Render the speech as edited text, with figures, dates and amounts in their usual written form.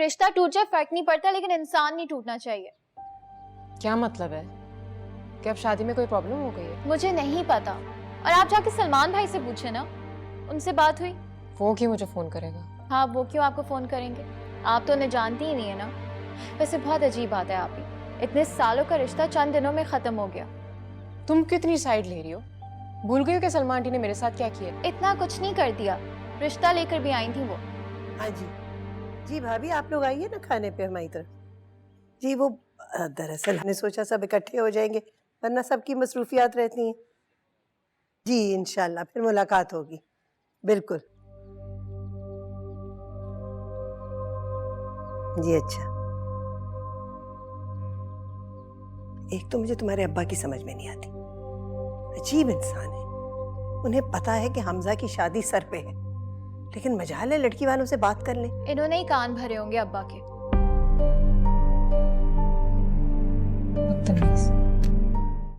रिश्ता टूट जाए फर्क नहीं पड़ता, लेकिन इंसान नहीं टूटना चाहिए। क्या मतलब है? क्या अब शादी में कोई प्रॉब्लम हो गई है? मुझे नहीं पता, और आप जाके सलमान भाई से पूछे ना, उनसे बात हुई? वो क्यों मुझे फोन करेगा? हाँ, वो क्यों आपको फोन करेंगे? आप तो उन्हें जानती ही नहीं है ना। वैसे बहुत अजीब बात है, आप ही इतने सालों का रिश्ता चंद दिनों में खत्म हो गया। तुम कितनी साइड ले रही हो? भूल गई हो कि सलमान आंटी ने मेरे साथ क्या किया? इतना कुछ नहीं कर दिया, रिश्ता लेकर भी आई थी वो। हाँ जी जी भाभी, आप लोग आइए ना खाने पे हमारी तरफ। जी वो दरअसल हमने सोचा सब इकट्ठे हो जाएंगे, वरना सबकी मसरूफियात रहती हैं। जी इंशाल्लाह फिर मुलाकात होगी, बिल्कुल। जी अच्छा। एक तो मुझे तुम्हारे अब्बा की समझ में नहीं आती, अजीब इंसान है। उन्हें पता है कि हमजा की शादी सर पे है, लेकिन मजाल है लड़की वालों से बात कर ले। इन्होंने ही कान भरे होंगे अब्बा के।